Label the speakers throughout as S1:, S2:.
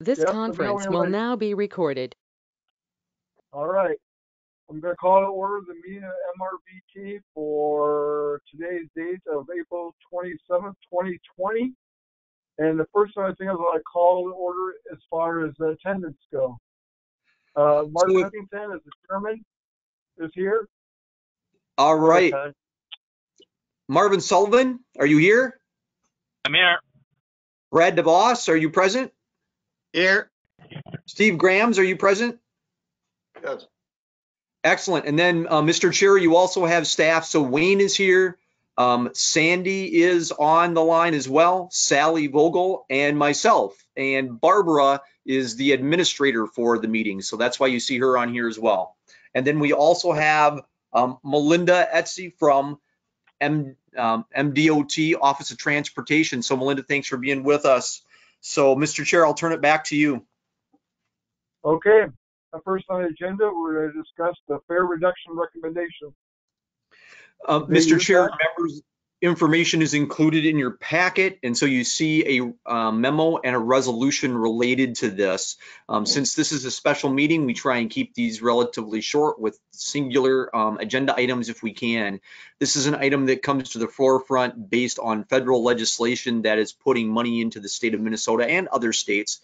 S1: This
S2: Yep,
S1: conference
S2: when
S1: will
S2: ready.
S1: now be recorded.
S2: All right. I'm going to call to order the meeting of MRVT for today's date of April 27th, 2020. And the first thing I think is I call to order as far as attendance go. Mark
S3: So,
S2: Huntington, as the chairman, is here.
S3: all
S2: Go ahead,
S3: right.
S2: Ty.
S3: Marvin Sullivan, are you here?
S4: I'm here.
S3: Brad DeVos, are you present?
S4: Here.
S3: Steve Grams, are you present?
S4: Yes.
S3: Excellent. And then, Mr. Chair, you also have staff. So Wayne is here. Sandy is on the line as well, Sally Vogel, and myself. And Barbara is the administrator for the meeting. So that's why you see her on here as well. And then we also have Melinda Etsy from MDOT, Office of Transportation. So Melinda, thanks for being with us. So Mr. Chair, I'll turn it back to you.
S2: Okay. First on the agenda, we're going to discuss the fare reduction recommendation.
S3: Mr. Chair, members, information is included in your packet, and so you see a memo and a resolution related to this. Since this is a special meeting, we try and keep these relatively short with singular agenda items if we can. This is an item that comes to the forefront based on federal legislation that is putting money into the state of Minnesota and other states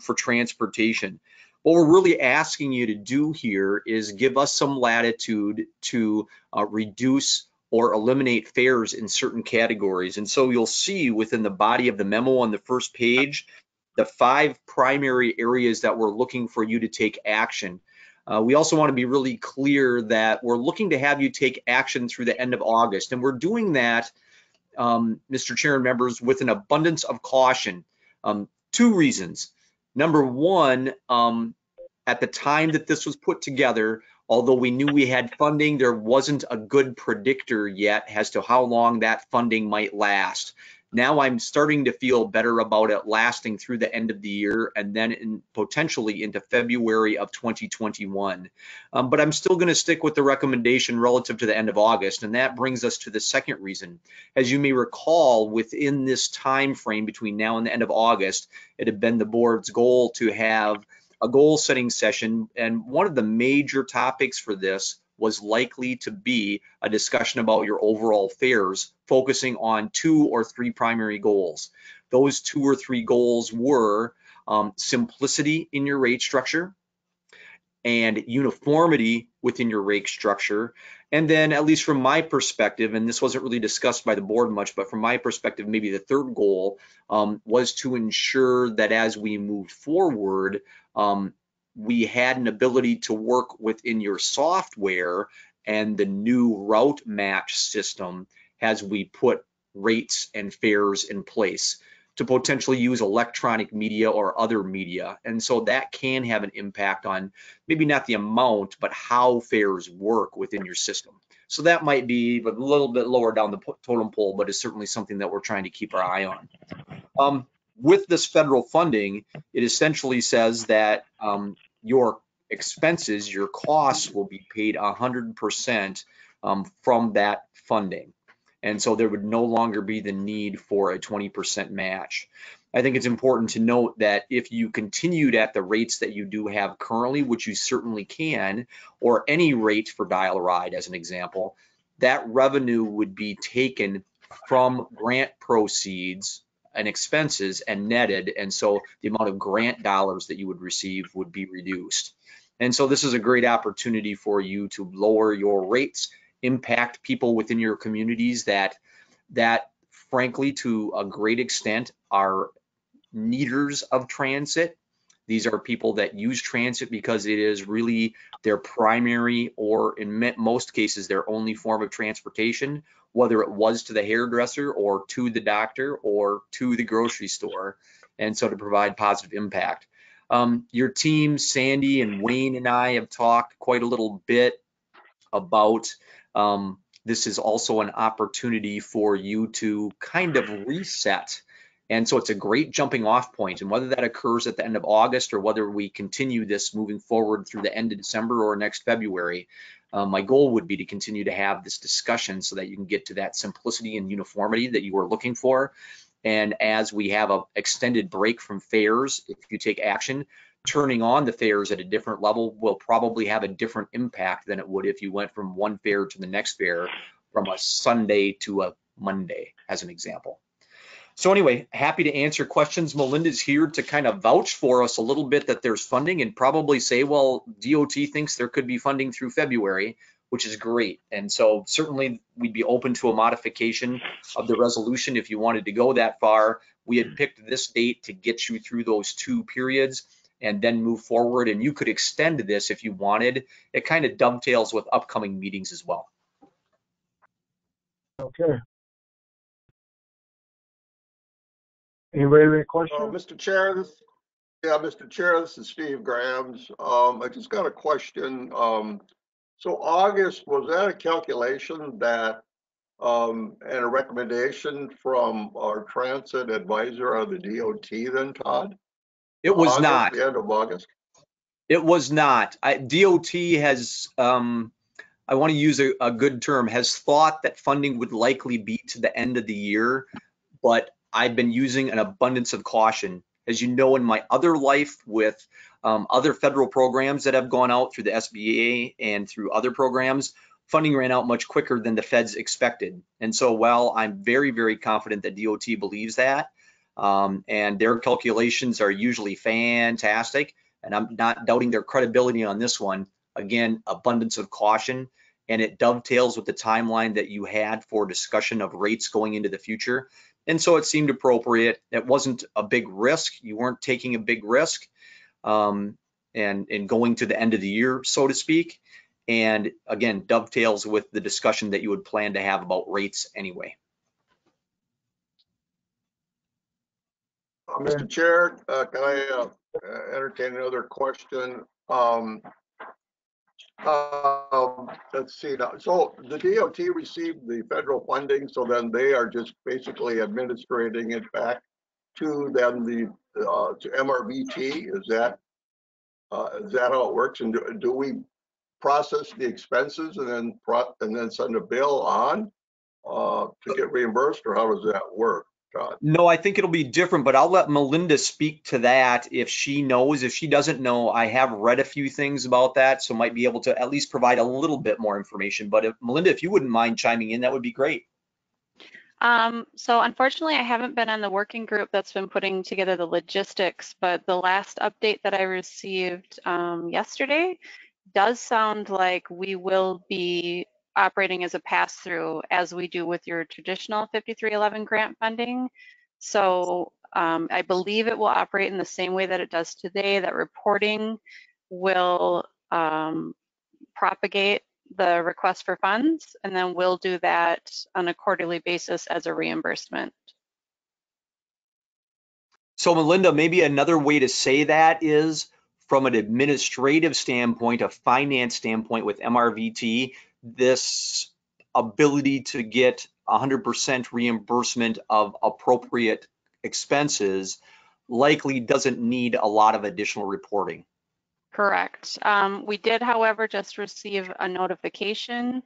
S3: for transportation. What we're really asking you to do here is give us some latitude to reduce or eliminate fares in certain categories. And so you'll see within the body of the memo on the first page, the 5 primary areas that we're looking for you to take action. We also want to be really clear that we're looking to have you take action through the end of August. And we're doing that, Mr. Chair and members, with an abundance of caution. 2 reasons. Number one, at the time that this was put together, although we knew we had funding, there wasn't a good predictor yet as to how long that funding might last. Now I'm starting to feel better about it lasting through the end of the year and then potentially into February of 2021. But I'm still going to stick with the recommendation relative to the end of August, and that brings us to the second reason. As you may recall, within this time frame between now and the end of August, it had been the board's goal to have a goal setting session, and one of the major topics for this was likely to be a discussion about your overall fares, focusing on 2 or 3 primary goals. Those 2 or 3 goals were simplicity in your rate structure and uniformity within your rate structure. And then, at least from my perspective, and this wasn't really discussed by the board much, but from my perspective, maybe the third goal was to ensure that as we moved forward, we had an ability to work within your software and the new route match system as we put rates and fares in place to potentially use electronic media or other media. And so that can have an impact on maybe not the amount, but how fares work within your system. So that might be a little bit lower down the totem pole, but it's certainly something that we're trying to keep our eye on. With this federal funding, it essentially says that your expenses, your costs will be paid 100% from that funding. And so there would no longer be the need for a 20% match. I think it's important to note that if you continued at the rates that you do have currently, which you certainly can, or any rate for dial-a-ride as an example, that revenue would be taken from grant proceeds and expenses and netted, and so the amount of grant dollars that you would receive would be reduced. And so this is a great opportunity for you to lower your rates, impact people within your communities that frankly, to a great extent, are needers of transit. These are people that use transit because it is really their primary, or in most cases, their only form of transportation, whether it was to the hairdresser or to the doctor or to the grocery store. And so to provide positive impact. Your team, Sandy and Wayne and I have talked quite a little bit about this is also an opportunity for you to kind of reset. And so it's a great jumping off point. And whether that occurs at the end of August or whether we continue this moving forward through the end of December or next February, my goal would be to continue to have this discussion so that you can get to that simplicity and uniformity that you were looking for. And as we have an extended break from fairs, if you take action, turning on the fairs at a different level will probably have a different impact than it would if you went from one fair to the next fair, from a Sunday to a Monday, as an example. So anyway, happy to answer questions. Melinda's here to kind of vouch for us a little bit that there's funding and probably say, well, DOT thinks there could be funding through February, which is great. And so certainly we'd be open to a modification of the resolution if you wanted to go that far. We had picked this date to get you through those 2 periods and then move forward. And you could extend this if you wanted. It kind of dovetails with upcoming meetings as well.
S2: Okay. Anybody have any questions?
S1: Mr. Chair, Mr. Chair, this is Steve Grams. I just got a question. So August, was that a calculation that and a recommendation from our transit advisor on the DOT then, Todd?
S3: It was
S1: August,
S3: not.
S1: the end of August?
S3: It was not. DOT has, I want to use a good term, has thought that funding would likely be to the end of the year, but I've been using an abundance of caution. As you know, in my other life with other federal programs that have gone out through the SBA and through other programs, funding ran out much quicker than the feds expected. And so while I'm very, very confident that DOT believes that, and their calculations are usually fantastic, and I'm not doubting their credibility on this one, again, abundance of caution, and it dovetails with the timeline that you had for discussion of rates going into the future. And so it seemed appropriate. It wasn't a big risk. You weren't taking a big risk and going to the end of the year, so to speak. And again, dovetails with the discussion that you would plan to have about rates anyway.
S1: Mr. Chair, can I entertain another question? Let's see now. So the DOT received the federal funding, so then they are just basically administrating it back to them, to MRVT. Is that how it works? And do we process the expenses and then send a bill on to get reimbursed, or how does that work, Todd?
S3: No, I think it'll be different, but I'll let Melinda speak to that if she knows. If she doesn't know, I have read a few things about that, so might be able to at least provide a little bit more information. But if Melinda, if you wouldn't mind chiming in, that would be great.
S5: So unfortunately, I haven't been on the working group that's been putting together the logistics, but the last update that I received yesterday does sound like we will be operating as a pass-through as we do with your traditional 5311 grant funding. So I believe it will operate in the same way that it does today, that reporting will propagate the request for funds, and then we'll do that on a quarterly basis as a reimbursement.
S3: So Melinda, maybe another way to say that is from an administrative standpoint, a finance standpoint with MRVT, this ability to get 100% reimbursement of appropriate expenses likely doesn't need a lot of additional reporting.
S5: Correct. We did, however, just receive a notification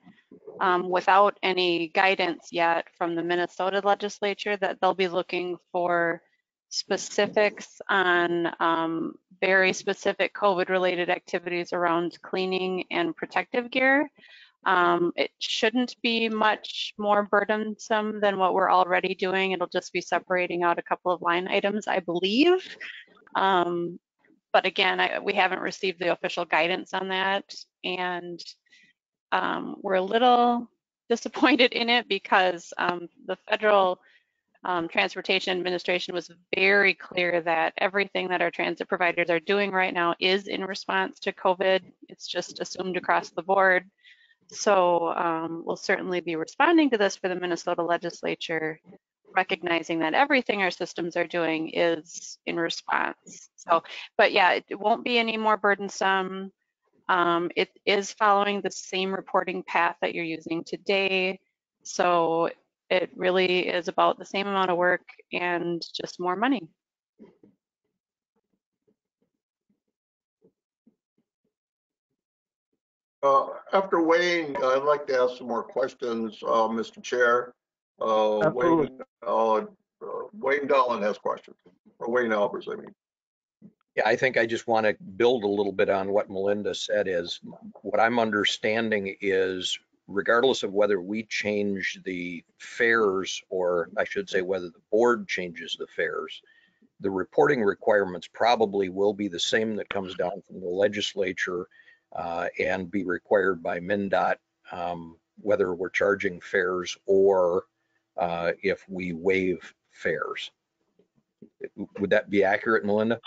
S5: without any guidance yet from the Minnesota legislature that they'll be looking for specifics on very specific COVID-related activities around cleaning and protective gear. It shouldn't be much more burdensome than what we're already doing. It'll just be separating out a couple of line items, I believe. But again, we haven't received the official guidance on that, and we're a little disappointed in it because the Federal Transportation Administration was very clear that everything that our transit providers are doing right now is in response to COVID. It's just assumed across the board. So we'll certainly be responding to this for the Minnesota legislature, recognizing that everything our systems are doing is in response. So, but yeah, it won't be any more burdensome. It is following the same reporting path that you're using today. So it really is about the same amount of work and just more money.
S1: After Wayne, I'd like to ask some more questions, Mr. Chair. Wayne, Wayne Dallin has questions, or Wayne Albers, I mean.
S6: Yeah, I think I just want to build a little bit on what Melinda said. Is what I'm understanding is regardless of whether we change the fares, or I should say whether the board changes the fares, the reporting requirements probably will be the same that comes down from the legislature and be required by MnDOT, whether we're charging fares or if we waive fares. Would that be accurate, Melinda?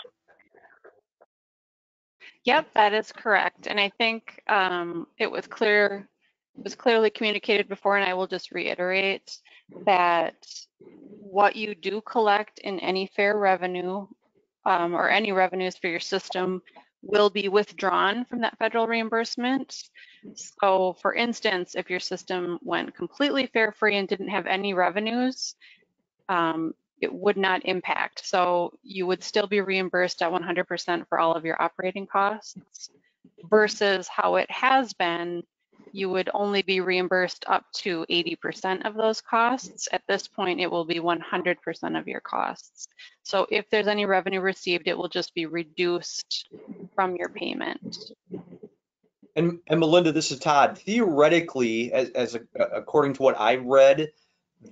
S5: Yep, that is correct. And I think it was clearly communicated before, and I will just reiterate that what you do collect in any fare revenue or any revenues for your system will be withdrawn from that federal reimbursement. So for instance, if your system went completely fare free and didn't have any revenues, it would not impact. So you would still be reimbursed at 100% for all of your operating costs versus how it has been, you would only be reimbursed up to 80% of those costs. At this point, it will be 100% of your costs. So if there's any revenue received, it will just be reduced from your payment.
S3: And Melinda, this is Todd. Theoretically, according to what I read,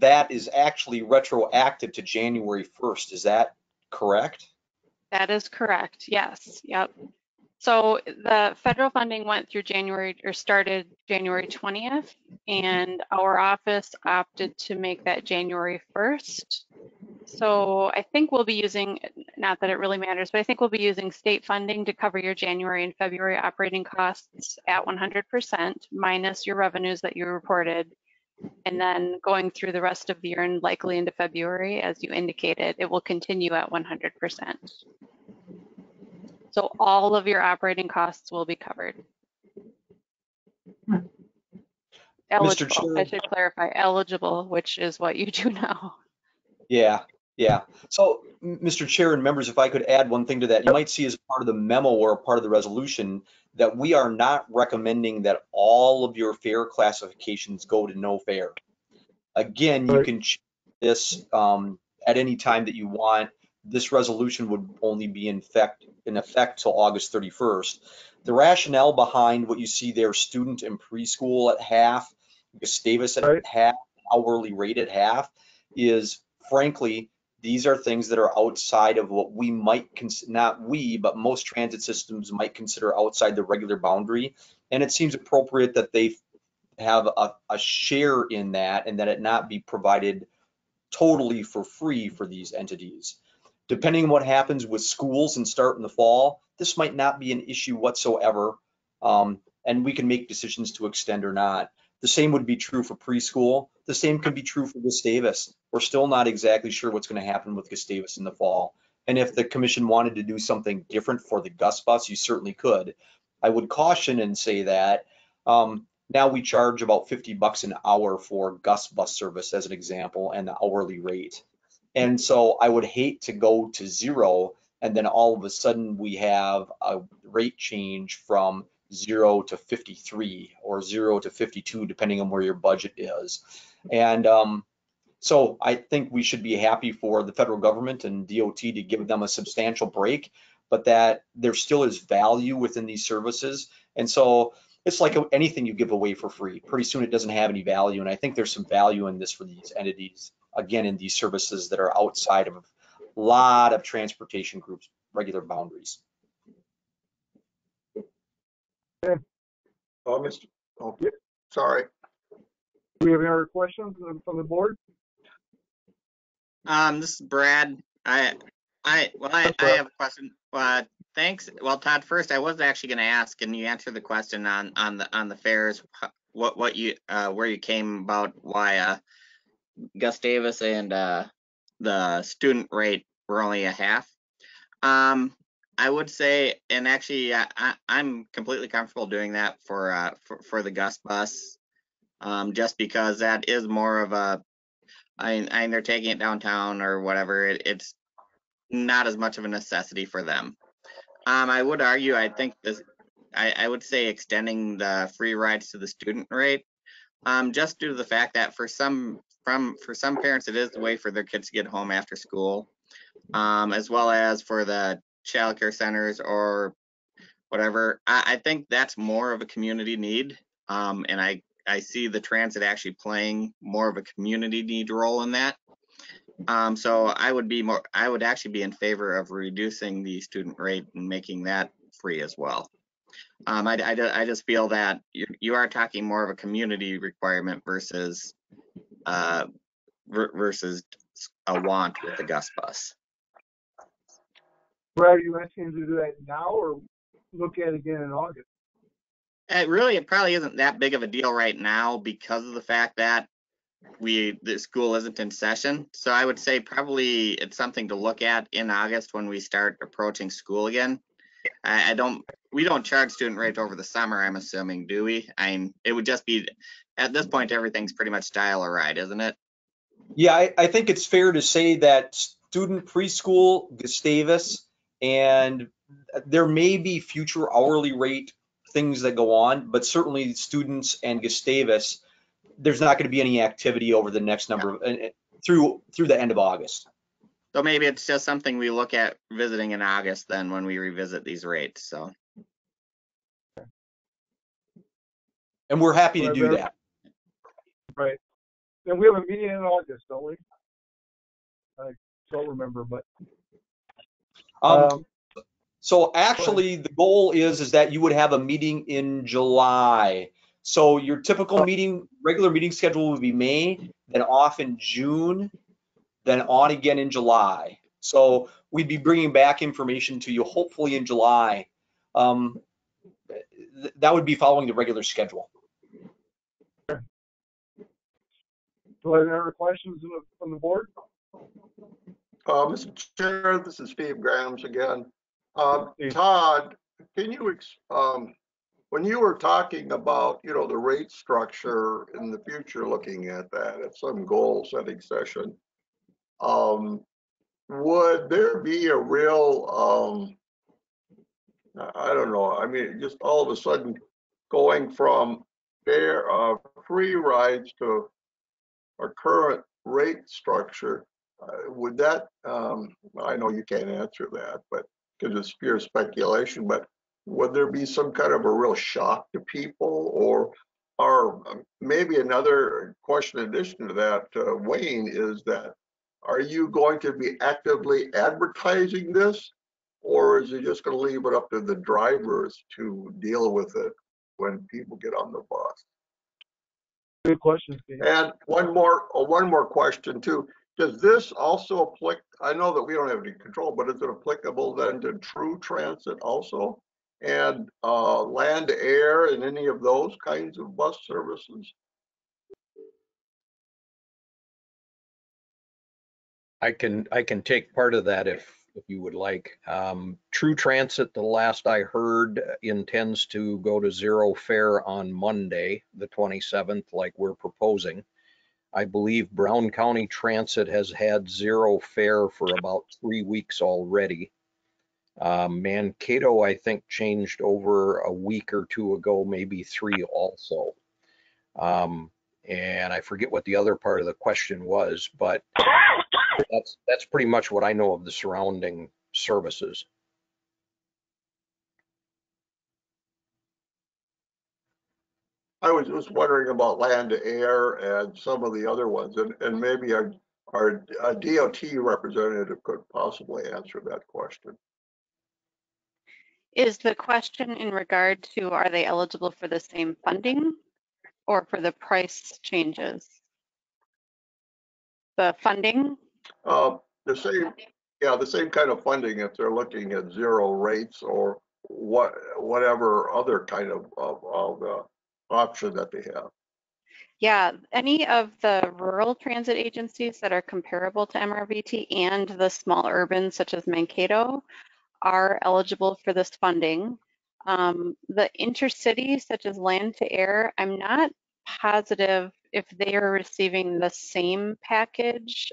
S3: that is actually retroactive to January 1st. Is that correct?
S5: That is correct. Yes. Yep. So the federal funding went through started January 20th, and our office opted to make that January 1st. So I think we'll be using, not that it really matters, but I think we'll be using state funding to cover your January and February operating costs at 100% minus your revenues that you reported. And then going through the rest of the year and likely into February, as you indicated, it will continue at 100%. So all of your operating costs will be covered. Eligible,
S3: Chair.
S5: I should clarify, eligible, which is what you do now.
S3: Yeah, yeah. So, Mr. Chair and members, if I could add one thing to that, you might see as part of the memo or a part of the resolution that we are not recommending that all of your fare classifications go to no fare. Again, you can change this at any time that you want. This resolution would only be in effect till August 31st. The rationale behind what you see there, student and preschool at half, Gustavus at half, hourly rate at half, is frankly, these are things that are outside of what we might consider, not we, but most transit systems might consider outside the regular boundary. And it seems appropriate that they have a share in that and that it not be provided totally for free for these entities. Depending on what happens with schools and start in the fall, this might not be an issue whatsoever, and we can make decisions to extend or not. The same would be true for preschool. The same could be true for Gustavus. We're still not exactly sure what's going to happen with Gustavus in the fall. And if the commission wanted to do something different for the Gus bus, you certainly could. I would caution and say that now we charge about $50 an hour for Gus bus service as an example, and the hourly rate. And so I would hate to go to zero and then all of a sudden we have a rate change from 0 to 53 or 0 to 52, depending on where your budget is. And so I think we should be happy for the federal government and DOT to give them a substantial break, but that there still is value within these services. And so it's like anything you give away for free. Pretty soon it doesn't have any value. And I think there's some value in this for these entities, again, in these services that are outside of a lot of transportation groups, regular boundaries.
S1: Sorry.
S2: Do we have any other questions from the board?
S4: This is Brad. I have a question. Thanks. Well, Todd, first I was actually going to ask, and you answered the question on the fares. What you where you came about why Gustavus and the student rate were only a half. I would say, and actually, I'm completely comfortable doing that for the Gus bus, just because that is more of a, I they're taking it downtown or whatever. It's not as much of a necessity for them. I would argue, I think this, I would say extending the free rides to the student rate, just due to the fact that for some for some parents, it is the way for their kids to get home after school, as well as for the childcare centers or whatever. I think that's more of a community need, and I see the transit actually playing more of a community need role in that. So I would actually be in favor of reducing the student rate and making that free as well. I just feel that you are talking more of a community requirement versus versus a want with the Gus bus.
S2: Brad, are you asking to do that now or look at it again in August?
S4: It probably isn't that big of a deal right now because of the fact that the school isn't in session. So I would say probably it's something to look at in August when we start approaching school again. We don't charge student rates over the summer, I'm assuming, do we? It would just be, at this point, everything's pretty much dial a ride, isn't it?
S3: Yeah, I think it's fair to say that student preschool, Gustavus, and there may be future hourly rate things that go on, but certainly students and Gustavus, there's not going to be any activity over the next number of, through the end of August.
S4: So maybe it's just something we look at visiting in August then when we revisit these rates. So.
S3: And we're happy to do that.
S2: Right. And we have a meeting in August, don't we? I don't remember, but.
S3: So actually, the goal is that you would have a meeting in July. So your typical regular meeting schedule would be May, then off in June, then on again in July. So we'd be bringing back information to you hopefully in July. That would be following the regular schedule.
S2: Do I have any other questions from the board?
S1: Mr. Chair, this is Steve Grams again. Todd, can you, when you were talking about, the rate structure in the future, looking at that at some goal setting session, would there be a real, I don't know, I mean, just all of a sudden going from free rides to our current rate structure, would that, I know you can't answer that, but because it's pure speculation, but would there be some kind of a real shock to people, or maybe another question in addition to that, Wayne, is that, are you going to be actively advertising this, or is it just going to leave it up to the drivers to deal with it when people get on the bus?
S2: Good question, Steve.
S1: And one more question too. Does this also apply? I know that we don't have any control, but is it applicable then to True Transit also, and land, air, and any of those kinds of bus services?
S6: I can take part of that if you would like. True Transit, the last I heard, intends to go to zero fare on Monday, the 27th, like we're proposing. I believe Brown County Transit has had zero fare for about 3 weeks already. Mankato, I think, changed over a week or two ago, maybe 3 also. And I forget what the other part of the question was, but that's pretty much what I know of the surrounding services.
S1: I was just wondering about land, air, and some of the other ones, and maybe our DOT representative could possibly answer that question.
S5: Is the question in regard to, are they eligible for the same funding or for the price changes? The funding?
S1: The same kind of funding if they're looking at zero rates or whatever other kind of option that they have.
S5: Yeah, any of the rural transit agencies that are comparable to MRVT and the small urban such as Mankato are eligible for this funding. The intercity such as land to air, I'm not positive if they are receiving the same package.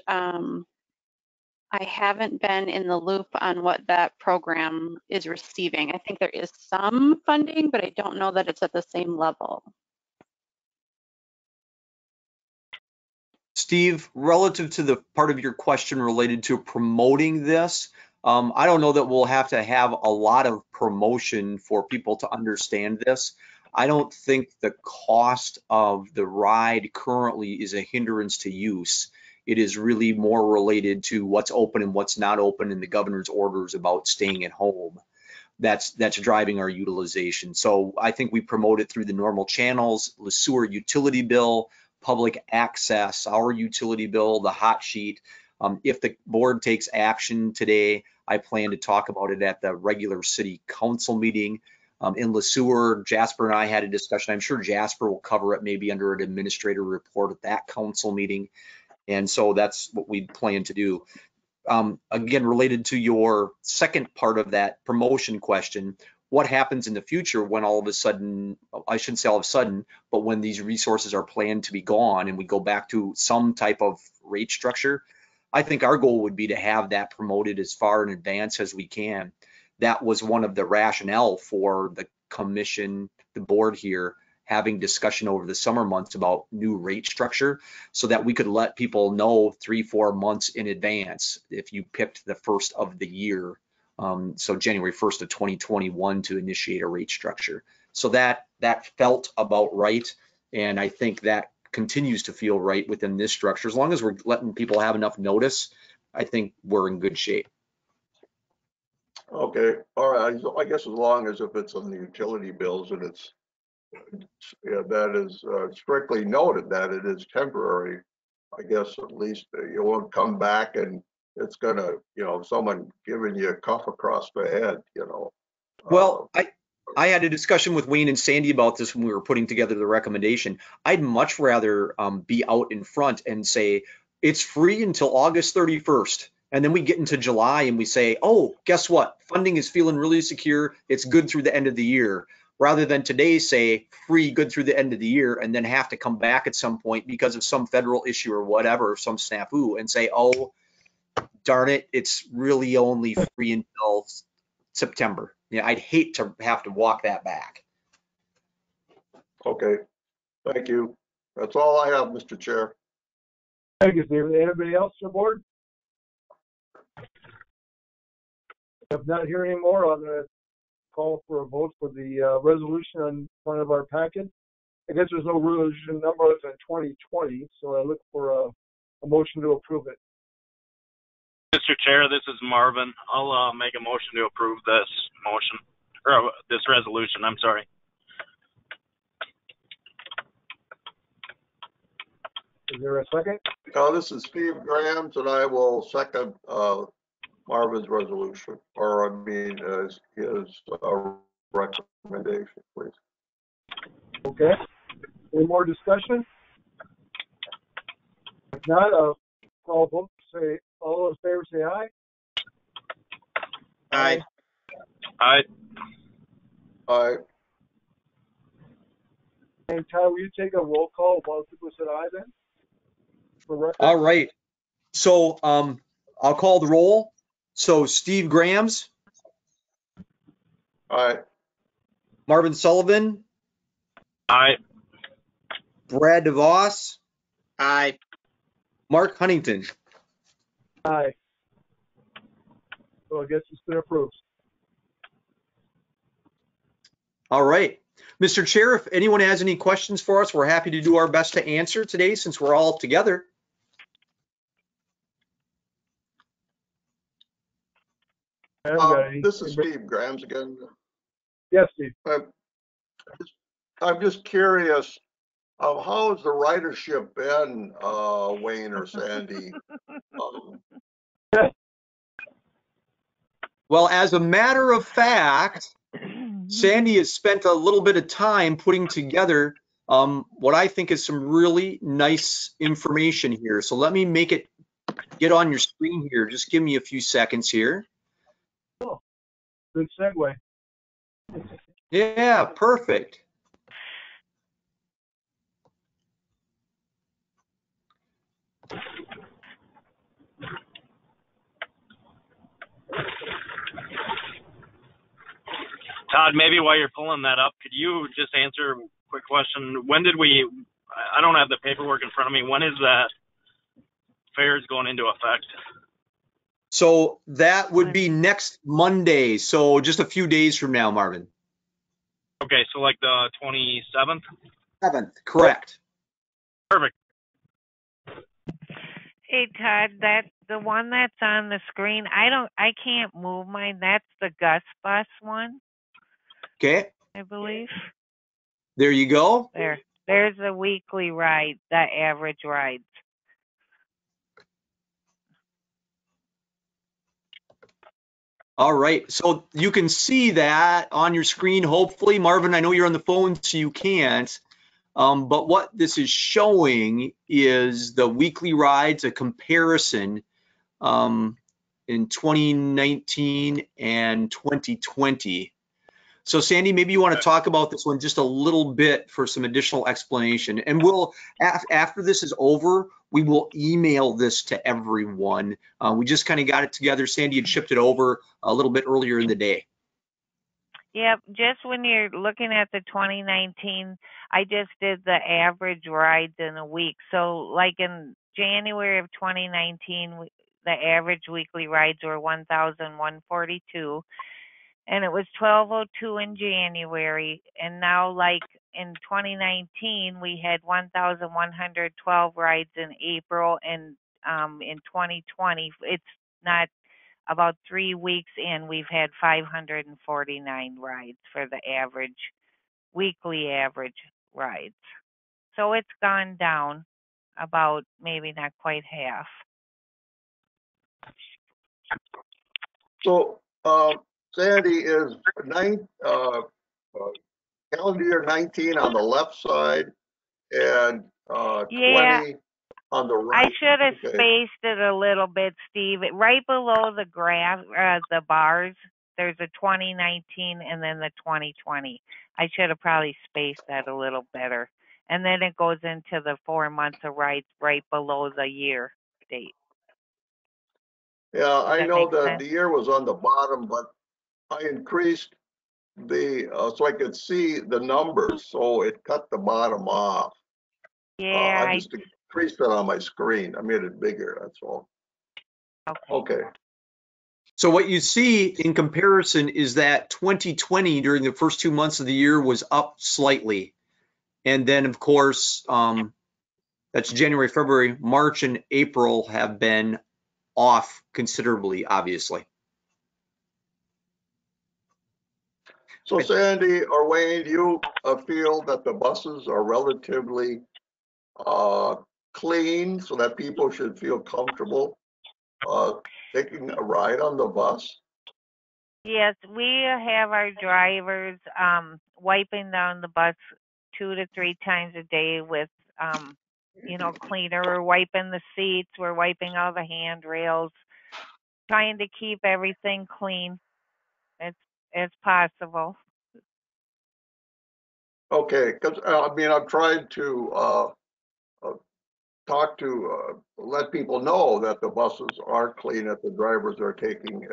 S5: I haven't been in the loop on what that program is receiving. I think there is some funding, but I don't know that it's at the same level.
S3: Steve, relative to the part of your question related to promoting this, I don't know that we'll have to have a lot of promotion for people to understand this. I don't think the cost of the ride currently is a hindrance to use. It is really more related to what's open and what's not open in the governor's orders about staying at home. That's driving our utilization. So I think we promote it through the normal channels, LeSueur utility bill, public access, our utility bill, the hot sheet. If the board takes action today, I plan to talk about it at the regular city council meeting. In LeSueur, Jasper and I had a discussion. I'm sure Jasper will cover it maybe under an administrator report at that council meeting. And so that's what we plan to do. Again, related to your second part of that promotion question, what happens in the future when all of a sudden, I shouldn't say all of a sudden, but when these resources are planned to be gone and we go back to some type of rate structure? I think our goal would be to have that promoted as far in advance as we can. That was one of the rationale for the commission, the board here, having discussion over the summer months about new rate structure so that we could let people know 3-4 months in advance if you picked the first of the year. So January 1st of 2021 to initiate a rate structure. So that felt about right. And I think that continues to feel right within this structure. As long as we're letting people have enough notice, I think we're in good shape.
S1: Okay, all right. So I guess as long as if it's on the utility bills and it's, yeah, that is strictly noted that it is temporary, I guess at least you won't come back and it's gonna, someone giving you a cuff across the head,
S3: Well, I had a discussion with Wayne and Sandy about this when we were putting together the recommendation. I'd much rather be out in front and say it's free until August 31st. And then we get into July and we say, oh, guess what? Funding is feeling really secure. It's good through the end of the year. Rather than today say free, good through the end of the year, and then have to come back at some point because of some federal issue or whatever, some snafu, and say, oh, darn it, it's really only free until September. Yeah, I'd hate to have to walk that back.
S1: Okay, thank you. That's all I have, Mr. Chair.
S2: Thank you, Steve. Anybody else on board? If not here anymore, I'm going to call for a vote for the resolution on front of our packet. I guess there's no resolution number other than 2020, so I look for a motion to approve it.
S7: Mr. Chair, this is Marvin. I'll make a motion to approve this motion, or this resolution, I'm sorry.
S2: Is there a second?
S1: This is Steve Grams, and I will second Marvin's resolution, or I mean his recommendation, please.
S2: Okay. Any more discussion? If not, I'll call vote. Say all those in favor say aye.
S4: Aye.
S7: Aye.
S1: Aye.
S2: And Ty, will you take a roll call while people said aye then? For record?
S3: All right. So I'll call the roll. So Steve Grams,
S1: Aye.
S3: Marvin Sullivan,
S7: Aye.
S3: Brad DeVos,
S4: Aye.
S3: Mark Huntington.
S2: Aye. So I guess it's been approved.
S3: All right. Mr. Chair, if anyone has any questions for us, we're happy to do our best to answer today since we're all together.
S2: I haven't got any.
S1: This is Steve Grams again.
S2: Yes, Steve.
S1: I'm just curious, how has the ridership been, Wayne or Sandy?
S3: Well, as a matter of fact, Sandy has spent a little bit of time putting together what I think is some really nice information here. So let me make it get on your screen here. Just give me a few seconds here.
S2: Oh, good segue.
S3: Yeah, perfect.
S7: Todd, maybe while you're pulling that up, could you just answer a quick question? When did we, I don't have the paperwork in front of me, when is that fares going into effect?
S3: So that would be next Monday. So just a few days from now, Marvin.
S7: Okay, so like the 27th?
S3: 7th, correct.
S7: Perfect.
S8: Hey Todd, that the one that's on the screen, I can't move mine. That's the Gus Bus one,
S3: Okay,
S8: I believe.
S3: there you go.
S8: There's the weekly ride, the average rides.
S3: All right, so you can see that on your screen, hopefully. Marvin, I know you're on the phone, so you can't. But what this is showing is the weekly rides, a comparison in 2019 and 2020. So Sandy, maybe you want to talk about this one just a little bit for some additional explanation. And we'll, after this is over, we will email this to everyone. We just kind of got it together. Sandy had shipped it over a little bit earlier in the day.
S8: Yep, just when you're looking at the 2019, I just did the average rides in a week. So like in January of 2019, the average weekly rides were 1,142. And it was 1202 in January, and now like in 2019 we had 1,112 rides in April, and in 2020 it's not about 3 weeks in, we've had 549 rides for the weekly average rides. So it's gone down about maybe not quite half.
S1: So, Sandy, is calendar year 19 on the left side and
S8: Yeah,
S1: 20 on the
S8: I
S1: right?
S8: should have
S1: Okay.
S8: spaced it a little bit, Steve. Right below the graph, the bars, there's a 2019 and then the 2020. I should have probably spaced that a little better. And then it goes into the 4 months of rides right below the year date.
S1: Yeah, I
S8: that
S1: know
S8: make
S1: that
S8: sense?
S1: the year was on the bottom, but I increased the so I could see the numbers, so it cut the bottom off.
S8: Yeah,
S1: I just increased it on my screen. I made it bigger, that's all.
S8: okay.
S1: Okay.
S3: So what you see in comparison is that 2020 during the first 2 months of the year was up slightly. And then of course, that's January, February, March, and April have been off considerably, obviously.
S1: So Sandy or Wayne, do you feel that the buses are relatively clean so that people should feel comfortable taking a ride on the bus?
S8: Yes, we have our drivers wiping down the bus 2 to 3 times a day with cleaner. We're wiping the seats, we're wiping all the handrails, trying to keep everything clean as possible.
S1: Okay, because I mean, I've tried to talk to let people know that the buses are clean, that the drivers are taking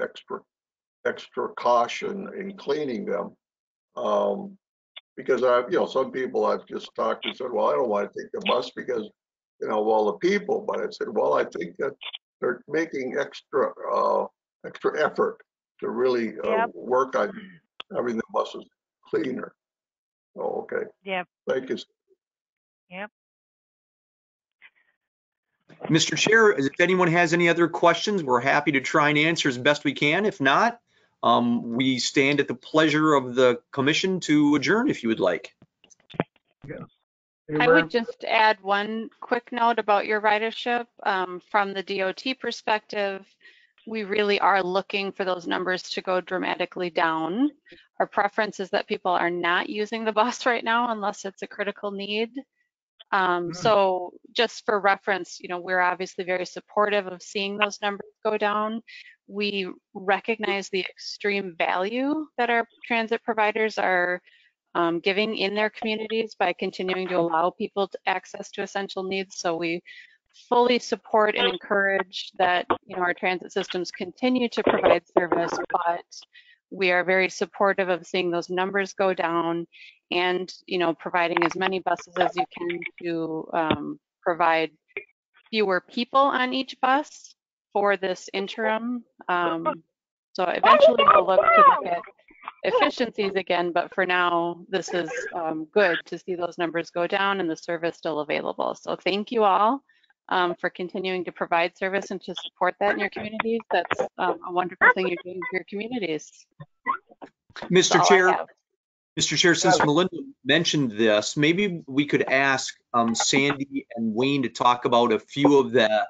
S1: extra caution in cleaning them. Because some people I've just talked to said, well, I don't want to take the bus because, of all the people. But I said, well, I think that they're making extra effort to really
S8: Yep.
S1: work on having the buses cleaner. Oh, okay.
S8: Yep.
S1: Thank you.
S8: Yep.
S3: Mr. Chair, if anyone has any other questions, we're happy to try and answer as best we can. If not, we stand at the pleasure of the commission to adjourn if you would like.
S2: Yes.
S5: I would just add one quick note about your ridership. From the DOT perspective, we really are looking for those numbers to go dramatically down. Our preference is that people are not using the bus right now unless it's a critical need. So just for reference, we're obviously very supportive of seeing those numbers go down. We recognize the extreme value that our transit providers are giving in their communities by continuing to allow people to access to essential needs. So we fully support and encourage that our transit systems continue to provide service, but we are very supportive of seeing those numbers go down and providing as many buses as you can to provide fewer people on each bus for this interim. So eventually we'll look at efficiencies again, but for now, this is good to see those numbers go down and the service still available. So thank you all for continuing to provide service and to support that in your communities. That's a wonderful thing you're doing for your communities.
S3: Mr. Chair, since Melinda mentioned this, maybe we could ask Sandy and Wayne to talk about a few of the,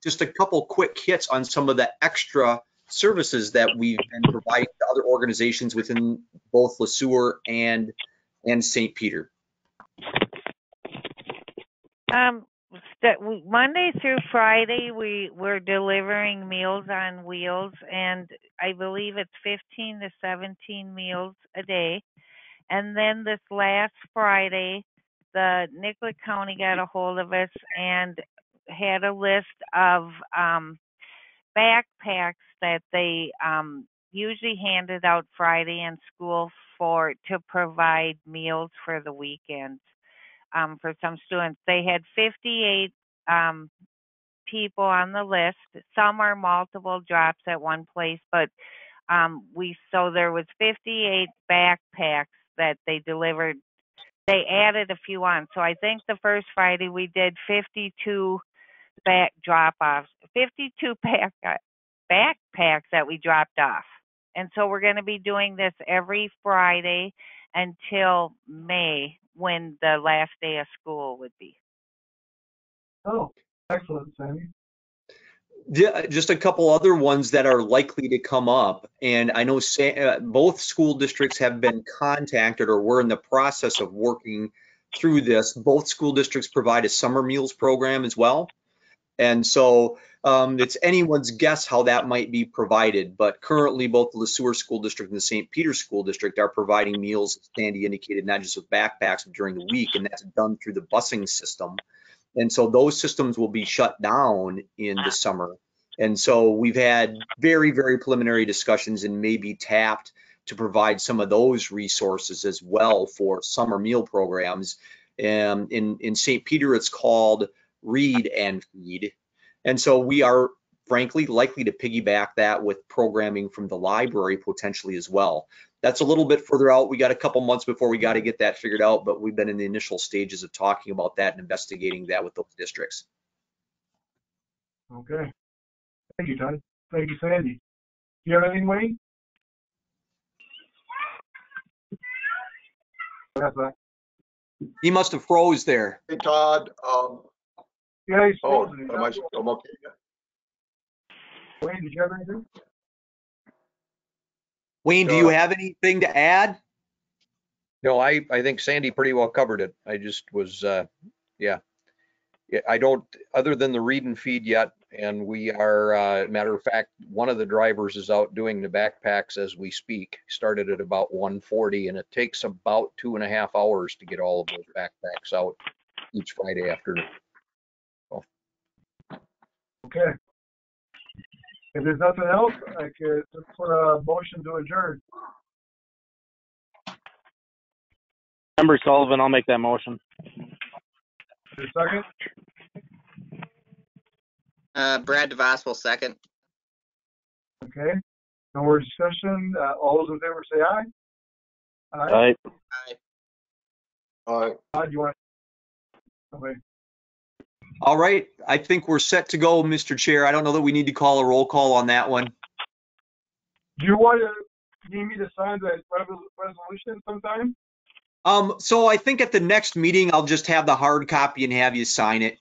S3: just a couple quick hits on some of the extra services that we've been providing to other organizations within both LeSueur and St. Peter.
S8: Monday through Friday, we're delivering Meals on Wheels, and I believe it's 15 to 17 meals a day. And then this last Friday, the Nicollet County got a hold of us and had a list of backpacks that they usually handed out Friday in school to provide meals for the weekend. For some students, they had 58 people on the list. Some are multiple drops at one place, but so there was 58 backpacks that they delivered. They added a few on. So I think the first Friday we did 52 drop-offs, 52 backpacks that we dropped off. And so we're going to be doing this every Friday until May, when the last day of school would be.
S2: Oh, excellent, Sandy.
S3: Just a couple other ones that are likely to come up, and I know both school districts have been contacted, or we're in the process of working through this. Both school districts provide a summer meals program as well, and so it's anyone's guess how that might be provided, but currently both the LeSueur School District and the St. Peter School District are providing meals, as Sandy indicated, not just with backpacks, but during the week, and that's done through the busing system. And so those systems will be shut down in the summer. And so we've had very, very preliminary discussions and maybe tapped to provide some of those resources as well for summer meal programs. In St. Peter, it's called Read and Feed. And so we are, frankly, likely to piggyback that with programming from the library potentially as well. That's a little bit further out. We got a couple months before we got to get that figured out, but we've been in the initial stages of talking about that and investigating that with those districts.
S2: Okay. Thank you, Todd. Thank you, Sandy. Do you have anything, Wayne?
S3: He must have froze there.
S1: Hey, Todd.
S2: Yeah, he's frozen.
S1: I'm okay.
S2: Wayne, did you have anything?
S3: Wayne, do you have anything to add?
S6: No, I think Sandy pretty well covered it. I just was, yeah. I don't, other than the read and feed yet, and we are, matter of fact, one of the drivers is out doing the backpacks as we speak. Started at about 1:40, and it takes about 2.5 hours to get all of those backpacks out each Friday afternoon. So.
S2: Okay. If there's nothing else, I could put a motion to adjourn.
S7: Member Sullivan, I'll make that motion.
S2: Is there a second?
S4: Brad DeVos will second.
S2: Okay. No more discussion. All those in favor say aye.
S7: Aye.
S4: Aye.
S1: All right.
S2: Todd, you want? Okay.
S3: All right, I think we're set to go, Mr. Chair. I don't know that we need to call a roll call on that one.
S2: Do you want to need me to sign the resolution sometime?
S3: So I think at the next meeting, I'll just have the hard copy and have you sign it.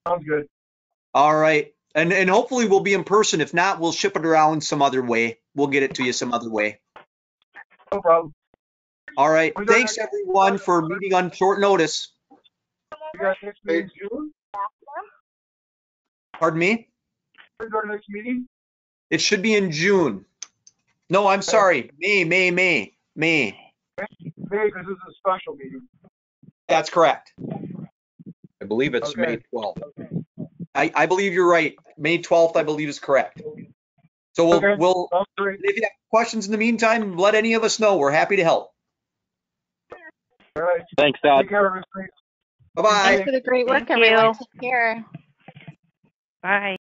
S2: Sounds good.
S3: All right, and hopefully we'll be in person. If not, we'll ship it around some other way. We'll get it to you some other way.
S2: No problem.
S3: All right, thanks everyone for meeting on short notice.
S2: You guys next meeting June?
S3: Pardon me?
S2: When's our next meeting?
S3: It should be in June. No, I'm sorry. May.
S2: May, because this is a special meeting.
S3: That's correct.
S6: I believe it's May 12th.
S3: I believe you're right. May 12th, I believe, is correct. So we'll if you have questions in the meantime, let any of us know. We're happy to help.
S2: All right.
S7: Thanks, Todd.
S2: Take care, everybody.
S3: Bye-bye.
S5: Thanks for the great work,
S8: Thank
S5: everyone.
S8: you.
S5: Take care.
S8: Bye.